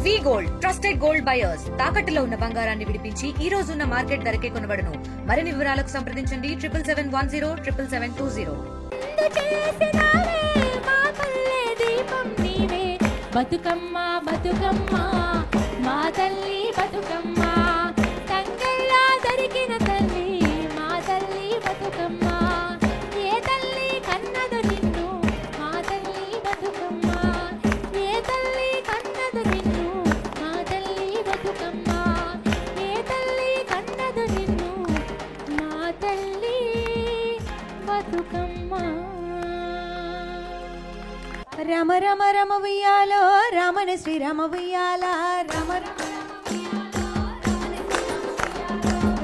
వి gold, trusted gold buyers. తాకట్టులో ఉన్న బంగారాన్ని విడిపించి ఈ రోజు ఉన్న మార్కెట్ ధరకే కొనబడును. మరిన్ని వివరాలకు సంప్రదించండి 77107720. బతుకమ్మ బతుకమ్మ మా తల్లి బతుకమ్మ, తంగెల్లా దొరికిన తల్లి మా తల్లి బతుకమ్మ. ఏ తల్లి కన్నదు నిన్ను మా తల్లి బతుకమ్మ, ఏ తల్లి కన్నదు నిన్ను మా తల్లి బతుకమ్మ, ఏ తల్లి కన్నదు నిన్ను మా తల్లి బతుకమ్మ. రమ రమ రమ ఉయ్యాలో రామన శ్రీరామ ఉయ్యాల, రమ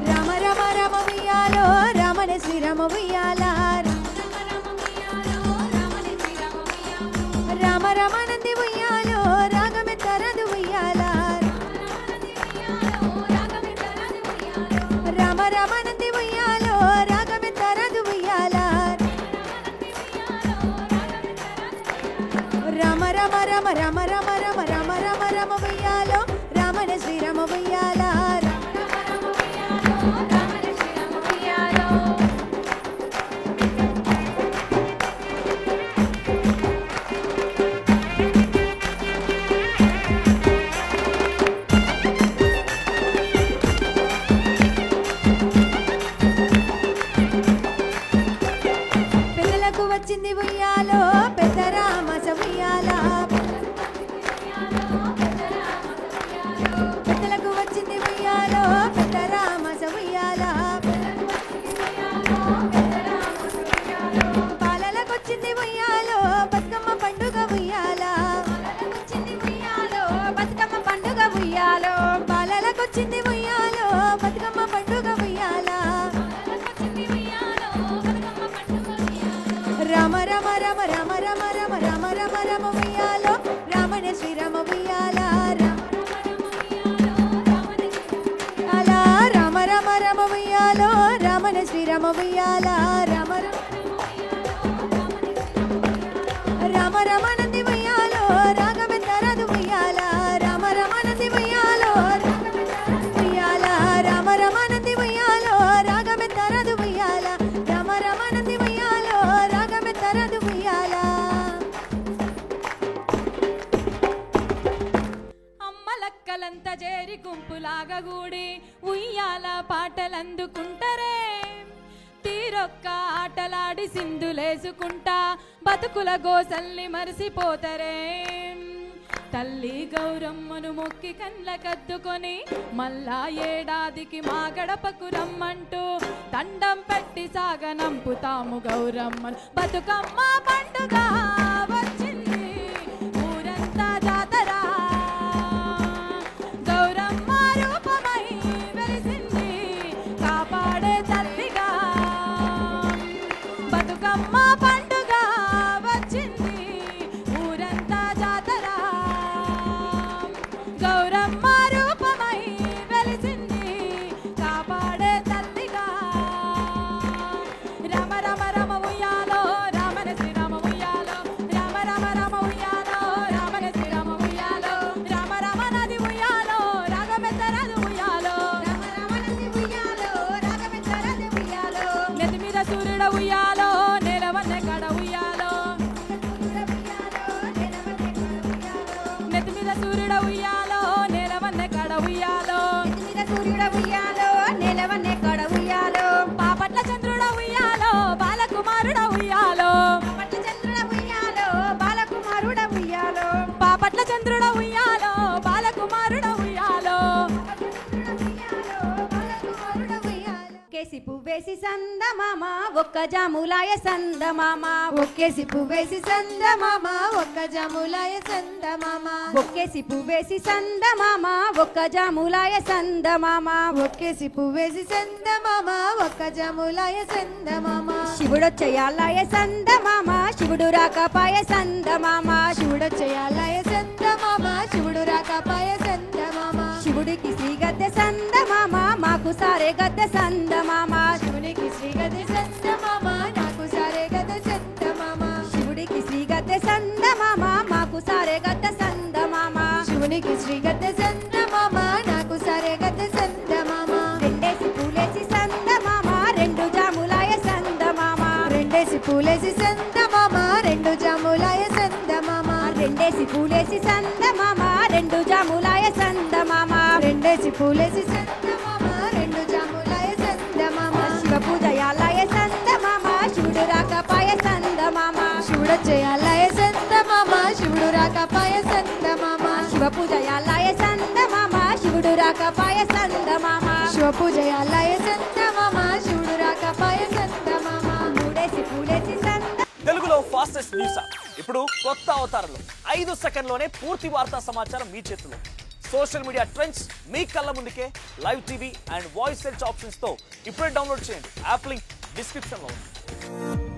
రమ రమ రమ ఉయ్యాలో రామన శ్రీరామ ఉయ్యాల, రామ రమ నంది ఉయ్యాలో రాగమే తరదు ఉయ్యాల, రామ రమ నంది ఉయ్యాలో రాగమే తరదు ఉయ్యాల, రమ రమ రమ రమ రమ రమ రమ రమ రమ ఉయ్యాలో రామన శ్రీరామ ఉయ్యాల, పెద్దలకు వచ్చింది ఉయ్యాలో పెద్ద రామస ఉయ్యాల, పెద్దలకు వచ్చింది ఉయ్యాలో పెద్ద రామస ఉయ్యాల, బాలలకు వచ్చింది ఉయ్యాలో బతుకమ్మ పండుగ ఉయ్యాల, బతుకమ్మ పండుగ ఉయ్యాలో, బాలలకు వచ్చింది ఉయ్యాలో బతుకమ్మ పండుగ ఉయ్యాల, రమ రమ రమ రమ రమ రమ రమ రమ రమ ఉయ్యాలో రామన శ్రీరామ ఉయ్యాల, అలా రమ రమ రమ ఉయ్యాలో రామన శ్రీరామ ఉయ్యాల, రమ రమ రమ నంది ఉయ్యాలో రాగమే తరదు ఉయ్యాల, రమ రమ నంది ఉయ్యాలో ఉయ్యాల, రమ రమ నంది ఉయ్యాలో రాగమే తరదు ఉయ్యాల, రమ రమ నంది ఉయ్యాలో రాగమే తరదు ఉయ్యాల. అమ్మలక్కలంత చేరి గుంపులాగా గూడి ఉయ్యాల పాటలందుకుంటరే, తీరొక్క ఆటలాడి సింధులేసుకుంటా బతుకుల గోసల్ని మరిసిపోతరే. తల్లి గౌరమ్మను మొక్కి కండ్లకద్దుకొని మళ్ళా ఏడాదికి మా గడపకు రమ్మంటూ దండం పెట్టి సాగనంపుతాము గౌరమ్మను. బతుకమ్మ పండుగ వచ్చింది ఊరంతా జాతర, గౌరమ్మ రూపమై వెలిసింది కాపాడే తల్లిగా. బతుకమ్మ పండుగ వచ్చింది ఊరంతా జాతర, గౌరమ్మ రూపమై వెలిసింది కాపాడే తల్లిగా. రమ రమ రమ ఉయ్యాలో రామన శ్రీరామ ఉయ్యాలో, రమ రమ రమ ఉయ్యాలో రామన శ్రీరామ ఉయ్యాలో, రమ రమ నది ఉయ్యాలో రాగమెత్తరదు ఉయ్యాలో, రమ రమ నది ఉయ్యాలో రాగమెత్తరదు ఉయ్యాలో, నెత్తి మీద సూర్యుడ ఉయ్యాలో నెలవన్నె కడ ఉయ్యాలో, నెత్తి మీద సూర్యుడ ఉయ్యాలో నెలవన్నె కడ ఉయ్యాలో, సూర్యుడ ఉయ్యాలో నెలవన్నె కడ ఉయ్యాలో, పాపట్ల చంద్రుడ ఉయ్యాలో బాలకుమారుడ ఉయ్యాలో, పాపట్ల చంద్రుడ ఉయ్యాలో బాలకుమారుడ ఉయ్యాలో, పాపట్ల చంద్రుడ ఉయ్యాలో బాలకుమారుడ ఉయ్యాలో. ఒక్కేసి పువ్వేసి సందమామ ఒక్క జాములాయ సందమామ, ఒక్కేసి పువ్వేసి సందమామ ఒక్క జాములాయ సందమామ, ఒక్కేసి పువ్వేసి సందమామ ఒక్క జాములాయ సందమామ, ఒక్కేసి పువ్వేసి సందమామ ఒక్క జాములాయ సందమామ. శివుడొచ్చయాలాయ సందమామ శివుడు రాకపాయ సందమామ, శివుడొచ్చయాలాయ సందమామ శివుడు రాకపాయ సందమామ, శివుడికి శ్రీగద్దె సందమామ మాకు సారే గద్దె సందమామ, శివునికి శ్రీగద్దె సందమామ నాకు సారే గద్దె సందమామ, శివుడికి శ్రీగద్దె సందమామ మాకు సారే గద్దె సందమామ, శివునికి శ్రీ సరిగత సందమామ నాకు సరిగత సందమామ రెండేసి పూలేసి సందమామ రెండు జాములాయ సందమామ రెండేసి పూలేసి సందమామ రెండు జాములాయ సందమామ రెండేసి పూలేసి సందమామ రెండు జాములాయ సందమామ రెండేసి పూలేసి సందమామ రెండు జాములాయ సందమామ శివ పూజ యాలాయ సందమామ శివుడు రాకపాయ సందమామ శివుడు చేయాలయ సందమామ శివుడు రాకపాయ సందమామ శివ పూజ యాలాయ సందమామ శివుడు రాకపాయ సందమామ శివ పూజ యాలాయ సందమామ శివుడు రాకపాయ సందమామ మూడేసి పూలేసి సంద తెలుగులో ఫాస్టెస్ట్ న్యూస్ ఇప్పుడు కొత్త అవతారంలో 5 సెకండ్లోనే పూర్తి వార్తా సమాచారం మీ చేతిలో. సోషల్ మీడియా ట్రెండ్స్ మీ కళ్ళ ముందుకే live TV and voice search options తో ఇప్పుడే డౌన్లోడ్ చేయండి. యాప్ లింక్ డిస్క్రిప్షన్ లో ఉంది.